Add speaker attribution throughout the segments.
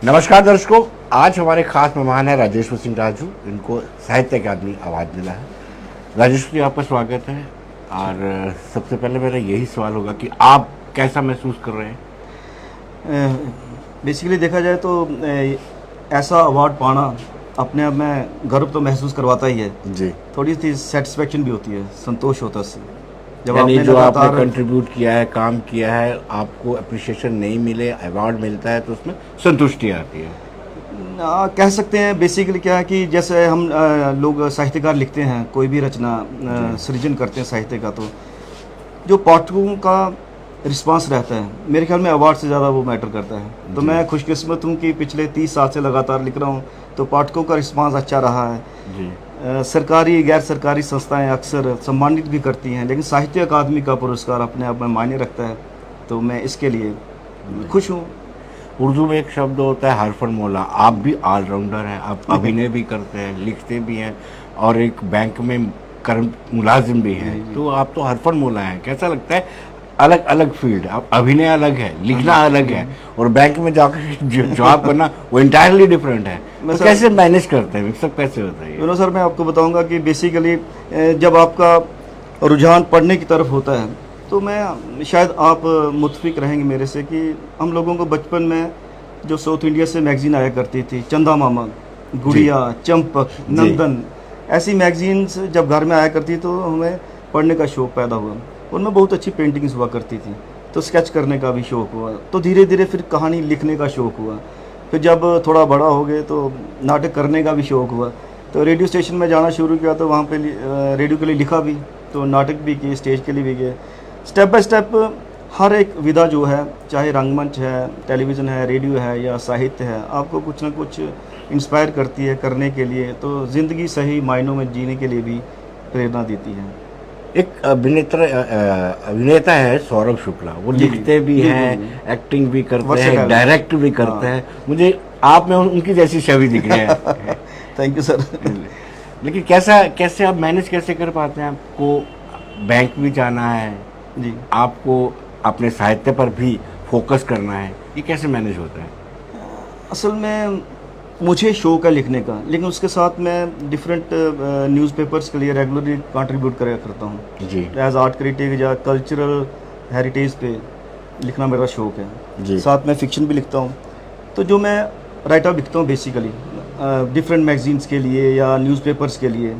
Speaker 1: नमस्कार दर्शकों, आज हमारे खास मेहमान हैं राजेश्वर सिंह राजू। इनको साहित्य अकादमी अवार्ड मिला है। राजेश्वर जी, आपका स्वागत है। और सबसे पहले मेरा यही सवाल होगा कि आप कैसा महसूस कर रहे हैं?
Speaker 2: बेसिकली देखा जाए तो ऐसा अवार्ड पाना अपने आप में गर्व तो महसूस करवाता ही है।
Speaker 1: जी।
Speaker 2: थोड़ी सी सेटिस्फेक्शन भी होती है, संतोष होता है उससे। जब
Speaker 1: यानी
Speaker 2: आपने
Speaker 1: जो आपने
Speaker 2: लगातार
Speaker 1: कंट्रीब्यूट किया है, काम किया है, आपको अप्रिशिएशन नहीं मिले, अवार्ड मिलता है तो उसमें संतुष्टि आती है।
Speaker 2: कह सकते हैं बेसिकली क्या है कि जैसे हम लोग साहित्यकार लिखते हैं, कोई भी रचना सृजन करते हैं साहित्य का, तो जो पाठकों का रिस्पांस रहता है, मेरे ख्याल में अवार्ड से ज़्यादा वो मैटर करता है। तो मैं खुशकिस्मत हूँ कि पिछले 30 साल से लगातार लिख रहा हूँ, तो पाठकों का रिस्पांस अच्छा रहा है।
Speaker 1: जी।
Speaker 2: सरकारी गैर सरकारी संस्थाएं अक्सर सम्मानित भी करती हैं, लेकिन साहित्य अकादमी का पुरस्कार अपने आप में मायने रखता है, तो मैं इसके लिए खुश हूँ।
Speaker 1: उर्दू में एक शब्द होता है हरफन मौला। आप भी ऑलराउंडर हैं, आप अभिनय भी करते हैं, लिखते भी हैं और एक बैंक में कर्म मुलाजिम भी हैं। तो आप तो हरफन मौला हैं। कैसा लगता है? अलग अलग फील्ड, अब अभिनय अलग है, लिखना अलग है, और बैंक में जाकर जॉब करना वो इंटायरली डिफरेंट है। तो कैसे मैनेज करते हैं, सब कैसे होता है?
Speaker 2: दोनों सर, मैं आपको बताऊंगा कि बेसिकली जब आपका रुझान पढ़ने की तरफ होता है, तो मैं शायद आप मुत्फिक रहेंगे मेरे से कि हम लोगों को बचपन में जो साउथ इंडिया से मैगजीन आया करती थी, चंदा मामा, गुड़िया, चंपक, नंदन, ऐसी मैगजीन्स जब घर में आया करती तो हमें पढ़ने का शौक़ पैदा हुआ। उनमें बहुत अच्छी पेंटिंग्स हुआ करती थी, तो स्केच करने का भी शौक़ हुआ। तो धीरे धीरे फिर कहानी लिखने का शौक़ हुआ। फिर जब थोड़ा बड़ा हो गए तो नाटक करने का भी शौक़ हुआ। तो रेडियो स्टेशन में जाना शुरू किया, तो वहाँ पे रेडियो के लिए लिखा भी, तो नाटक भी किए, स्टेज के लिए भी गए। स्टेप बाय स्टेप हर एक विधा जो है, चाहे रंगमंच है, टेलीविज़न है, रेडियो है या साहित्य है, आपको कुछ ना कुछ इंस्पायर करती है करने के लिए। तो ज़िंदगी सही मायनों में जीने के लिए भी प्रेरणा देती है।
Speaker 1: एक अभिनेता है सौरभ शुक्ला, वो लिखते भी हैं, एक्टिंग भी करते हैं, डायरेक्ट भी करते हैं। मुझे आप में उनकी जैसी छवि दिख रही है।
Speaker 2: Thank you sir.
Speaker 1: लेकिन कैसे आप मैनेज कैसे कर पाते हैं? आपको बैंक भी जाना है
Speaker 2: जी,
Speaker 1: आपको अपने साहित्य पर भी फोकस करना है, ये कैसे मैनेज होता है?
Speaker 2: असल में मुझे शौक़ है लिखने का, लेकिन उसके साथ मैं डिफरेंट न्यूज़पेपर्स के लिए रेगुलरली कंट्रीब्यूट करा करता हूँ
Speaker 1: जी।
Speaker 2: एज आर्ट क्रिटिक या कल्चरल हेरिटेज पे लिखना मेरा शौक़ है
Speaker 1: जी।
Speaker 2: साथ में फ़िक्शन भी लिखता हूँ। तो जो मैं राइटर लिखता हूँ बेसिकली डिफरेंट मैगजीन्स के लिए या न्यूज़पेपर्स के लिए,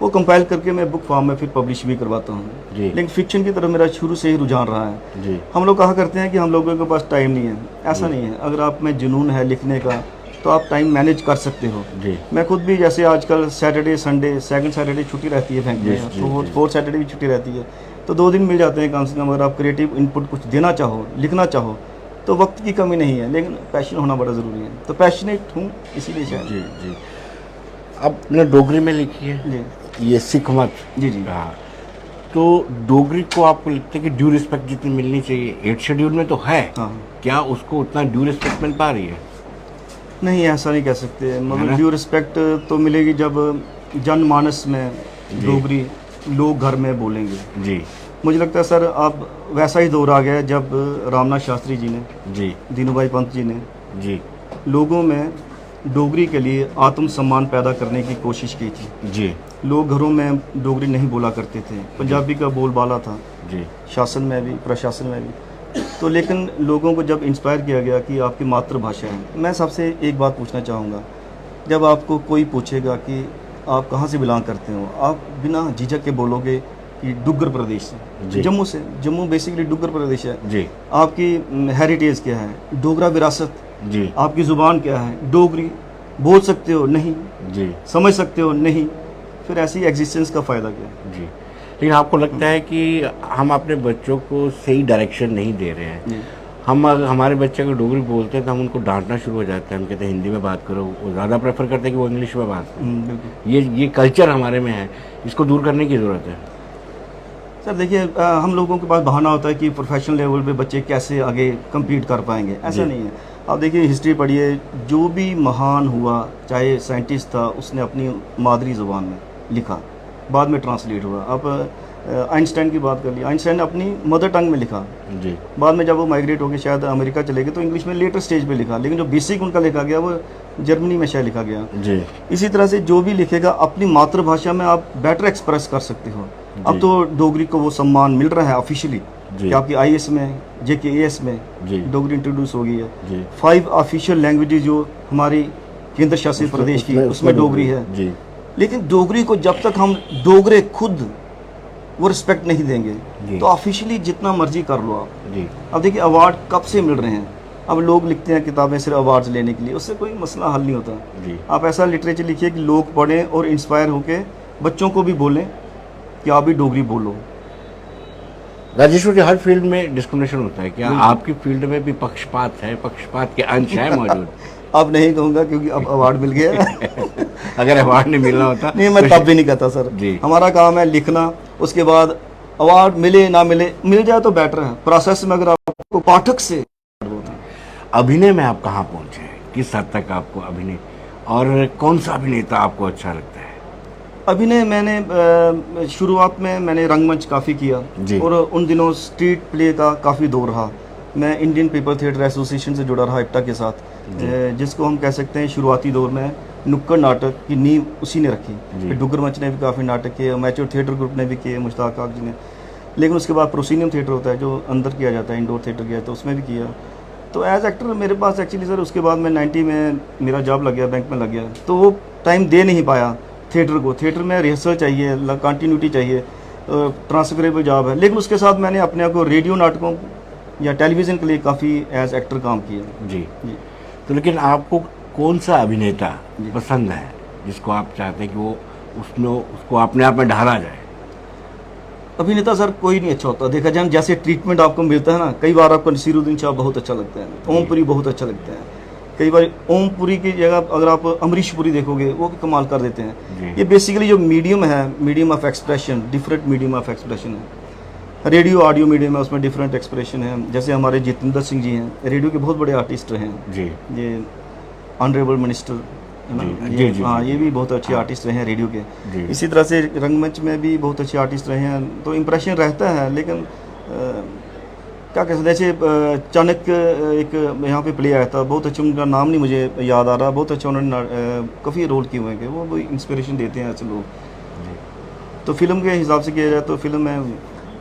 Speaker 2: वो कंपाइल करके मैं बुक फॉर्म में फिर पब्लिश भी करवाता हूँ। लेकिन फ़िक्शन की तरफ मेरा शुरू से ही रुझान रहा है।
Speaker 1: जी।
Speaker 2: हम लोग कहा करते हैं कि हम लोगों के पास टाइम नहीं है, ऐसा नहीं है। अगर आप में जुनून है लिखने का, तो आप टाइम मैनेज कर सकते हो।
Speaker 1: जी।
Speaker 2: मैं खुद भी, जैसे आजकल सैटरडे संडे, सेकंड सैटरडे छुट्टी रहती है बैंक में, तो फोर्थ सैटरडे भी छुट्टी रहती है, तो 2 दिन मिल जाते हैं कम से कम। अगर आप क्रिएटिव इनपुट कुछ देना चाहो, लिखना चाहो, तो वक्त की कमी नहीं है, लेकिन पैशन होना बड़ा ज़रूरी है। तो पैशनेट हूँ इसीलिए शायद।
Speaker 1: जी। जी। आपने डोगरी में लिखी है
Speaker 2: जी
Speaker 1: ये सिख मत।
Speaker 2: जी जी।
Speaker 1: हाँ, तो डोगरी को आपको लगता है कि ड्यू रिस्पेक्ट जितनी मिलनी चाहिए 8 शेड्यूल में तो है,
Speaker 2: हाँ,
Speaker 1: क्या उसको उतना ड्यू रिस्पेक्ट मिल पा रही है?
Speaker 2: नहीं ऐसा नहीं कह सकते, मगर ड्यू रिस्पेक्ट तो मिलेगी जब जनमानस में डोगरी लोग घर में बोलेंगे।
Speaker 1: जी।
Speaker 2: मुझे लगता है सर अब वैसा ही दौर आ गया है जब रामनाथ शास्त्री जी ने,
Speaker 1: जी।
Speaker 2: दीनूभाई पंत जी ने
Speaker 1: जी।
Speaker 2: लोगों में डोगरी के लिए आत्मसम्मान पैदा करने की कोशिश की थी।
Speaker 1: जी।
Speaker 2: लोग घरों में डोगरी नहीं बोला करते थे, पंजाबी का बोलबाला था
Speaker 1: जी।
Speaker 2: शासन में भी, प्रशासन में भी। तो लेकिन लोगों को जब इंस्पायर किया गया कि आपकी मातृभाषा है, मैं सबसे एक बात पूछना चाहूँगा, जब आपको कोई पूछेगा कि आप कहाँ से बिलोंग करते हो, आप बिना झिझक के बोलोगे कि डुग्गर प्रदेश से, जम्मू से। जम्मू बेसिकली डुग्गर प्रदेश है।
Speaker 1: जी।
Speaker 2: आपकी हेरिटेज क्या है? डोगरा विरासत।
Speaker 1: जी।
Speaker 2: आपकी ज़ुबान क्या है? डोगरी। बोल सकते हो? नहीं।
Speaker 1: जी।
Speaker 2: समझ सकते हो? नहीं। फिर ऐसी एग्जिस्टेंस का फ़ायदा क्या?
Speaker 1: जी। लेकिन आपको लगता है कि हम अपने बच्चों को सही डायरेक्शन नहीं दे रहे हैं? हम हमारे बच्चे अगर डोगरी बोलते हैं तो हम उनको डांटना शुरू हो जाते हैं। हम कहते हैं हिंदी में बात करो, वो ज़्यादा प्रेफर करते हैं कि वो इंग्लिश में बात करें। ये कल्चर हमारे में है, इसको दूर करने की ज़रूरत है।
Speaker 2: सर देखिए, हम लोगों के पास बहाना होता है कि प्रोफेशनल लेवल पे बच्चे कैसे आगे compete कर पाएंगे। ऐसा नहीं है। आप देखिए, हिस्ट्री पढ़िए, जो भी महान हुआ, चाहे साइंटिस्ट था, उसने अपनी मादरी ज़ुबान में लिखा, बाद में ट्रांसलेट हुआ। अब आइंस्टाइन की बात कर ली, आइंस्टाइन ने अपनी मदर टंग में लिखा,
Speaker 1: जी
Speaker 2: बाद में जब वो माइग्रेट होकर शायद अमेरिका चले गए तो इंग्लिश में लेटर स्टेज पे लिखा, लेकिन जो बेसिक उनका लिखा गया वो जर्मनी में शायद लिखा गया।
Speaker 1: जी
Speaker 2: इसी तरह से जो भी लिखेगा अपनी मातृभाषा में आप बेटर एक्सप्रेस कर सकते हो। अब तो डोगरी को वो सम्मान मिल रहा है ऑफिशियली कि आपकी IAS में, JKAS में
Speaker 1: जी
Speaker 2: डोगरी इंट्रोड्यूस हो गई है।
Speaker 1: जी
Speaker 2: 5 ऑफिशियल लैंग्वेजेस जो हमारी केंद्र शासित प्रदेश की, उसमें डोगरी है।
Speaker 1: जी
Speaker 2: लेकिन डोगरी को जब तक हम डोगरे खुद वो रिस्पेक्ट नहीं देंगे
Speaker 1: जी।
Speaker 2: तो ऑफिशियली जितना मर्जी कर लो आप।
Speaker 1: जी
Speaker 2: अब देखिए अवार्ड कब से मिल रहे हैं, अब लोग लिखते हैं किताबें सिर्फ अवार्ड्स लेने के लिए, उससे कोई मसला हल नहीं होता।
Speaker 1: जी
Speaker 2: आप ऐसा लिटरेचर लिखिए कि लोग पढ़ें और इंस्पायर होके बच्चों को भी बोलें कि आप भी डोगरी बोलो।
Speaker 1: राजेश्वर जी, हर फील्ड में डिस्क्रिमिनेशन होता है, क्या आपकी फील्ड में भी पक्षपात है, पक्षपात के अंश है मौजूद?
Speaker 2: अब नहीं कहूँगा क्योंकि अब अवार्ड मिल गया
Speaker 1: अगर अवार्ड नहीं मिलना होता
Speaker 2: नहीं, मैं तब भी नहीं कहता सर।
Speaker 1: जी।
Speaker 2: हमारा काम है लिखना, उसके बाद अवार्ड मिले ना मिले, मिल जाए तो बेटर है। प्रोसेस में अगर आपको पाठक से
Speaker 1: अभिनय में आप कहाँ पहुंचे हैं, किस हद तक आपको अभिनय, और कौन सा अभिनेता आपको अच्छा लगता है?
Speaker 2: अभिनय मैंने शुरुआत में मैंने रंगमंच काफ़ी किया
Speaker 1: जी।
Speaker 2: और उन दिनों स्ट्रीट प्ले का काफ़ी दौर रहा। मैं इंडियन पेपर थिएटर एसोसिएशन से जुड़ा रहा, इप्टा के साथ, जिसको हम कह सकते हैं शुरुआती दौर में नुक्कड़ नाटक की नींव उसी ने रखी। फिर डुगर मंच ने भी काफ़ी नाटक किए, मैच्योर थिएटर ग्रुप ने भी किए, मुश्ताक आग जी ने। लेकिन उसके बाद प्रोसीनियम थिएटर होता है जो अंदर किया जाता है, इंडोर थिएटर किया, तो उसमें भी किया। तो एज एक्टर मेरे पास एक्चुअली सर उसके बाद मैं 90 में मेरा जॉब लग गया, बैंक में लग गया, तो वो टाइम दे नहीं पाया थिएटर को। थिएटर में रिहर्सल चाहिए, कंटिन्यूटी चाहिए, ट्रांसफरेबल जॉब है। लेकिन उसके साथ मैंने अपने आप को रेडियो नाटकों या टेलीविज़न के लिए काफ़ी एज एक्टर काम किया।
Speaker 1: जी
Speaker 2: जी।
Speaker 1: तो लेकिन आपको कौन सा अभिनेता पसंद है जिसको आप चाहते हैं कि वो उसमें उसको अपने आप में ढाला जाए?
Speaker 2: अभिनेता सर कोई नहीं अच्छा होता, देखा जाए जैसे ट्रीटमेंट आपको मिलता है ना, कई बार आपको नसीरुद्दीन शाह बहुत अच्छा लगता है, ओमपुरी बहुत अच्छा लगता है, कई बार ओमपुरी की जगह अगर आप अमरीश पुरी देखोगे वो भी कमाल कर देते हैं। ये बेसिकली जो मीडियम है, medium of expression, different medium of expression है। रेडियो ऑडियो मीडियम है, उसमें डिफरेंट एक्सप्रेशन है। जैसे हमारे जितेंद्र सिंह जी हैं, रेडियो के बहुत बड़े आर्टिस्ट रहे हैं।
Speaker 1: जी
Speaker 2: ये ऑनरेबल मिनिस्टर है ना, हाँ, ये भी बहुत अच्छे आर्टिस्ट रहे हैं रेडियो के। इसी तरह से रंगमंच में भी बहुत अच्छे आर्टिस्ट रहे हैं, तो इम्प्रेशन रहता है। लेकिन क्या कह सकते हैं, जैसे चाणक्य एक यहाँ पे प्ले आया था, बहुत अच्छा, उनका नाम नहीं मुझे याद आ रहा, बहुत अच्छा उन्होंने काफ़ी रोल किए हुए हैं, वो इंस्पिरेशन देते हैं ऐसे लोग। तो फिल्म के हिसाब से किया जाए तो फिल्म में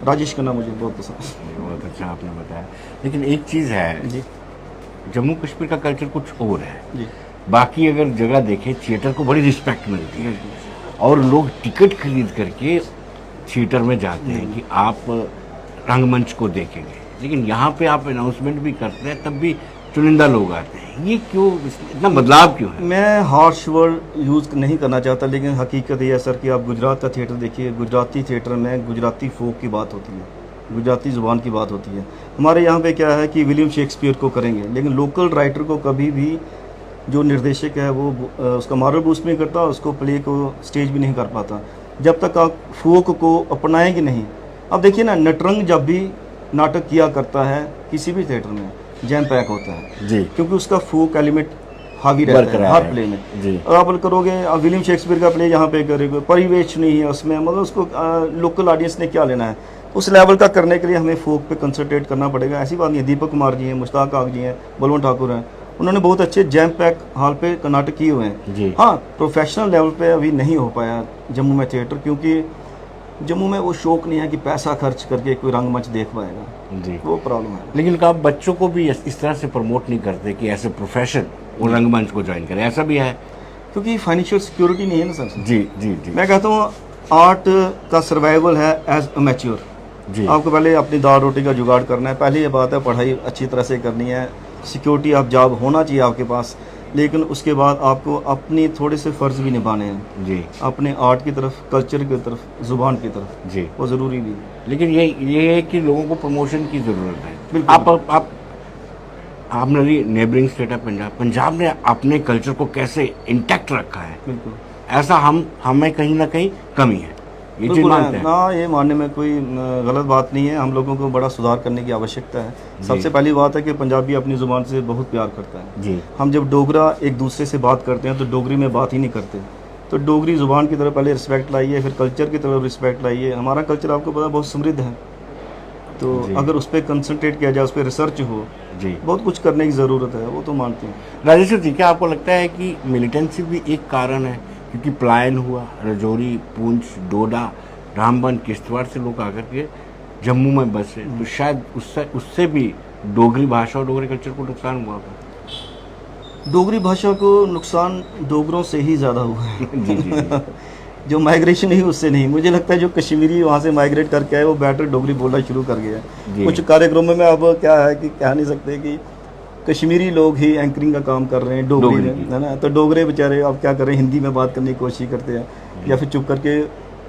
Speaker 2: राजेश खन्ना मुझे बहुत पसंद है।
Speaker 1: बहुत अच्छा आपने बताया। लेकिन एक चीज़ है
Speaker 2: जी,
Speaker 1: जम्मू कश्मीर का कल्चर कुछ और है।
Speaker 2: जी,
Speaker 1: बाकी अगर जगह देखें थिएटर को बड़ी रिस्पेक्ट मिलती है और लोग टिकट खरीद करके थिएटर में जाते हैं कि आप रंगमंच को देखेंगे, लेकिन यहाँ पे आप अनाउंसमेंट भी करते हैं तब भी चुनिंदा लोग आते हैं। ये क्यों, इतना बदलाव क्यों है?
Speaker 2: मैं हार्श वर्ड यूज़ नहीं करना चाहता, लेकिन हकीकत ये है सर कि आप गुजरात का थिएटर देखिए, गुजराती थिएटर में गुजराती फोक की बात होती है, गुजराती ज़ुबान की बात होती है। हमारे यहाँ पे क्या है कि विलियम शेक्सपियर को करेंगे, लेकिन लोकल राइटर को कभी भी जो निर्देशक है वो उसका मॉरल बूस्ट नहीं करता, उसको प्ले को स्टेज भी नहीं कर पाता जब तक आप फोक को अपनाएंगे नहीं। अब देखिए ना, नटरंग जब भी नाटक किया करता है किसी भी थिएटर में जैम पैक होता है
Speaker 1: जी,
Speaker 2: क्योंकि उसका फोक एलिमेंट हावी रहता है हर प्ले में।
Speaker 1: जी।
Speaker 2: और आप करोगे, अब विलियम शेक्सपियर का प्ले यहाँ पे करेंगे, परिवेश नहीं है उसमें, मतलब उसको लोकल ऑडियंस ने क्या लेना है, उस लेवल का करने के लिए हमें फोक पे कंसंट्रेट करना पड़ेगा। ऐसी बात नहीं है, दीपक कुमार जी हैं, मुश्ताक आग जी हैं, बलवंत ठाकुर हैं, उन्होंने बहुत अच्छे जैम पैक हॉल पे नाटक किए हुए हैं।
Speaker 1: जी।
Speaker 2: हाँ, प्रोफेशनल लेवल पे अभी नहीं हो पाया जम्मू में थिएटर, क्योंकि जम्मू में वो शौक नहीं है कि पैसा खर्च करके कोई रंगमंच देख पाएगा।
Speaker 1: जी,
Speaker 2: वो प्रॉब्लम है।
Speaker 1: लेकिन आप बच्चों को भी इस तरह से प्रमोट नहीं करते कि ऐसे प्रोफेशन वो रंगमंच को ज्वाइन करें, ऐसा भी है?
Speaker 2: क्योंकि फाइनेंशियल सिक्योरिटी नहीं है ना सर।
Speaker 1: जी जी जी।
Speaker 2: मैं कहता हूँ आर्ट का सर्वाइवल है एज अमेच्योर।
Speaker 1: जी,
Speaker 2: आपको पहले अपनी दाल रोटी का जुगाड़ करना है, पहले ये बात है पढ़ाई अच्छी तरह से करनी है, सिक्योरिटी ऑफ जॉब होना चाहिए आपके पास, लेकिन उसके बाद आपको अपनी थोड़े से फ़र्ज़ भी निभाने हैं
Speaker 1: जी,
Speaker 2: अपने आर्ट की तरफ, कल्चर की तरफ, ज़ुबान की तरफ,
Speaker 1: जी।
Speaker 2: वो ज़रूरी भी है।
Speaker 1: लेकिन ये है कि लोगों को प्रमोशन की ज़रूरत है।
Speaker 2: बिल्कुल।
Speaker 1: आपने नेबरिंग स्टेट है पंजाब ने अपने कल्चर को कैसे इंटैक्ट रखा है,
Speaker 2: बिल्कुल,
Speaker 1: ऐसा हमें कहीं ना कहीं कमी है, ये चीज़
Speaker 2: बिल्कुल
Speaker 1: मानते
Speaker 2: है
Speaker 1: हैं?
Speaker 2: ना, ये मानने में कोई गलत बात नहीं है। हम लोगों को बड़ा सुधार करने की आवश्यकता है। सबसे पहली बात है कि पंजाबी अपनी ज़ुबान से बहुत प्यार करता है।
Speaker 1: जी,
Speaker 2: हम जब डोगरा एक दूसरे से बात करते हैं तो डोगरी में बात ही नहीं करते, तो डोगरी ज़ुबान की तरफ पहले रिस्पेक्ट लाइए, फिर कल्चर की तरफ रिस्पेक्ट लाइए। हमारा कल्चर आपको पता है बहुत समृद्ध है, तो
Speaker 1: जी।
Speaker 2: अगर उस पर कंसंट्रेट किया जाए, उस पर रिसर्च हो,
Speaker 1: जी
Speaker 2: बहुत कुछ करने की ज़रूरत है, वो तो मानते हैं।
Speaker 1: राजेश्वर जी, क्या आपको लगता है कि मिलिटेंसी भी एक कारण है? क्योंकि पलायन हुआ, रजौरी, पुंछ, डोडा, रामबन, किश्तवाड़ से लोग आकर के जम्मू में बसे, तो शायद उससे भी डोगरी भाषा और डोगरी कल्चर को नुकसान हुआ होगा।
Speaker 2: डोगरी भाषा को नुकसान डोगरों से ही ज़्यादा हुआ है।
Speaker 1: जी जी जी।
Speaker 2: जो माइग्रेशन ही उससे नहीं, मुझे लगता है जो कश्मीरी वहाँ से माइग्रेट करके आए वो बेटर डोगरी बोलना शुरू कर गया
Speaker 1: जी।
Speaker 2: है। कुछ कार्यक्रमों में अब क्या है कि कह नहीं सकते कि कश्मीरी लोग ही एंकरिंग का काम कर रहे हैं डोगरी
Speaker 1: डोगरी
Speaker 2: में,
Speaker 1: की।
Speaker 2: है ना। तो डोगरे बेचारे अब क्या कर रहे हैं, हिंदी में बात करने की कोशिश करते हैं या फिर चुप करके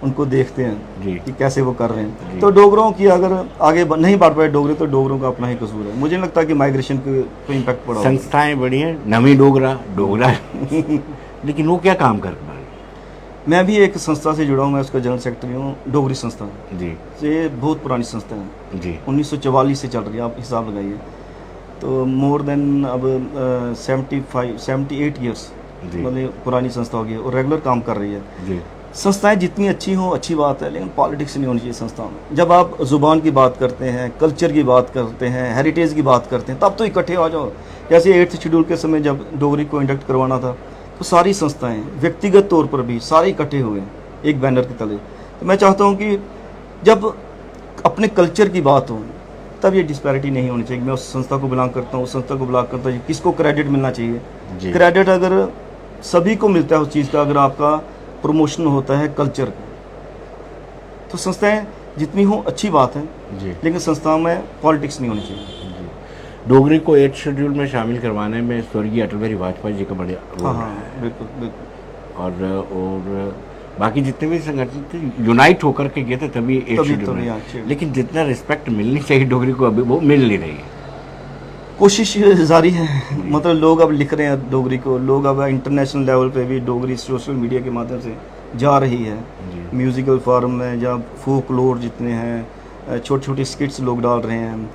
Speaker 2: उनको देखते हैं
Speaker 1: जी
Speaker 2: कि कैसे वो कर रहे
Speaker 1: जी।
Speaker 2: हैं। तो डोगरों की अगर आगे नहीं बढ़ पाए डोगरे, तो डोगरों का अपना ही कसूर है। मुझे नहीं लगता कि माइग्रेशन को इम्पैक्ट पड़ा होगा।
Speaker 1: संस्थाएं बड़ी हैं, नवी डोगरा डोगरा लेकिन वो क्या काम कर पा रही?
Speaker 2: मैं भी एक संस्था से जुड़ा हूँ, मैं उसका जनरल सेक्रेटरी हूँ, डोगरी संस्था।
Speaker 1: जी
Speaker 2: ये बहुत पुरानी संस्था है,
Speaker 1: जी
Speaker 2: 1944 से चल रही है, आप हिसाब लगाइए। तो मोर देन अब 78 ईयर्स
Speaker 1: जी
Speaker 2: मतलब पुरानी संस्था होगी और रेगुलर काम कर रही है।
Speaker 1: जी
Speaker 2: संस्थाएं जितनी अच्छी हों अच्छी बात है, लेकिन पॉलिटिक्स नहीं होनी चाहिए संस्थाओं में। जब आप ज़ुबान की बात करते हैं, कल्चर की बात करते हैं, हेरिटेज की बात करते हैं, तब तो इकट्ठे आ जाओ। जैसे 8th शेड्यूल के समय जब डोगरी को इंडक्ट करवाना था, तो सारी संस्थाएं व्यक्तिगत तौर पर भी सारे इकट्ठे हुए एक बैनर के तले। तो मैं चाहता हूँ कि जब अपने कल्चर की बात हो तब ये डिस्पैरिटी नहीं होनी चाहिए। मैं उस संस्था को बिलोंग करता हूँ, उस संस्था को बिलोंग करता हूँ, किसको क्रेडिट मिलना चाहिए।
Speaker 1: जी
Speaker 2: क्रेडिट अगर सभी को मिलता है उस चीज़ का, अगर आपका प्रमोशन होता है कल्चर का, तो संस्थाएं जितनी हो अच्छी बात है,
Speaker 1: जी
Speaker 2: लेकिन संस्थाओं में पॉलिटिक्स नहीं होनी चाहिए।
Speaker 1: जी। डोगरी को 8th शेड्यूल में शामिल करवाने में स्वर्गीय अटल बिहारी वाजपेयी जी का बड़ा रोल
Speaker 2: हाँ
Speaker 1: रहा
Speaker 2: हाँ,
Speaker 1: है।
Speaker 2: बिल्कुल बिल्कुल।
Speaker 1: और बाकी जितने भी संगठन थे यूनाइट होकर के गए थे तभी 8th
Speaker 2: तभी
Speaker 1: शेड्यूल में।
Speaker 2: अच्छी
Speaker 1: लेकिन जितना रिस्पेक्ट मिलनी चाहिए डोगरी को अभी वो मिल नहीं रही है।
Speaker 2: कोशिश जारी है। मतलब लोग अब लिख रहे हैं डोगरी को, लोग अब इंटरनेशनल लेवल पे भी डोगरी सोशल मीडिया के माध्यम से जा रही है।
Speaker 1: जी
Speaker 2: म्यूज़िकल फॉर्म में जहाँ फोकलोर जितने हैं, छोटे छोटे स्किट्स लोग डाल रहे हैं।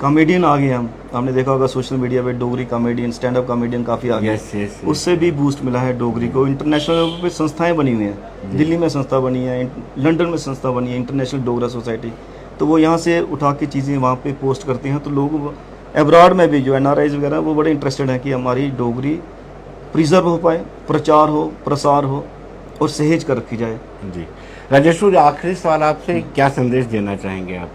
Speaker 2: कॉमेडियन आ गए हम, हमने देखा होगा सोशल मीडिया पे Dogri comedian, stand up comedian काफ़ी आ गए।
Speaker 1: यस यस
Speaker 2: उससे भी बूस्ट मिला है डोगरी को। इंटरनेशनल लेवल पे संस्थाएं बनी हुई हैं, दिल्ली में संस्था बनी है, लंदन में संस्था बनी है, इंटरनेशनल डोगरा सोसाइटी। तो वो यहाँ से उठा के चीज़ें वहाँ पे पोस्ट करते हैं, तो लोग एब्रॉड में भी जो NRIs वगैरह वो बड़े इंटरेस्टेड हैं कि हमारी डोगरी प्रिजर्व हो पाए, प्रचार हो, प्रसार हो और सहेज कर रखी जाए।
Speaker 1: जी। राजेश्वर, आखिरी सवाल आपसे, क्या संदेश देना चाहेंगे आप?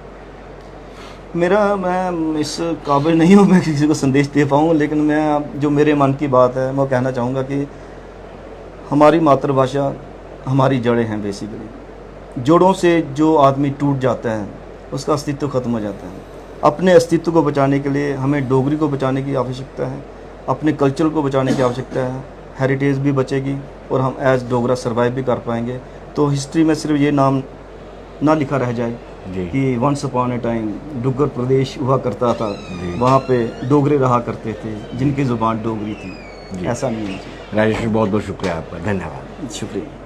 Speaker 2: मैं इस काबिल नहीं हूँ मैं किसी को संदेश दे पाऊँ, लेकिन मैं जो मेरे मन की बात है मैं कहना चाहूँगा कि हमारी मातृभाषा हमारी जड़ें हैं। बेसिकली जड़ों से जो आदमी टूट जाता है उसका अस्तित्व खत्म हो जाता है। अपने अस्तित्व को बचाने के लिए हमें डोगरी को बचाने की आवश्यकता है, अपने कल्चर को बचाने की आवश्यकता है। हेरिटेज भी बचेगी और हम एज डोगरा सर्वाइव भी कर पाएंगे। तो हिस्ट्री में सिर्फ ये नाम ना लिखा रह जाए
Speaker 1: जी
Speaker 2: कि once upon a time Duggar Pradesh हुआ करता था,
Speaker 1: जी।
Speaker 2: वहाँ पे डोगरे रहा करते थे जिनकी ज़ुबान डोगरी थी।
Speaker 1: जी।
Speaker 2: ऐसा नहीं है।
Speaker 1: राजेश्वर, बहुत बहुत शुक्रिया आपका, धन्यवाद।
Speaker 2: शुक्रिया।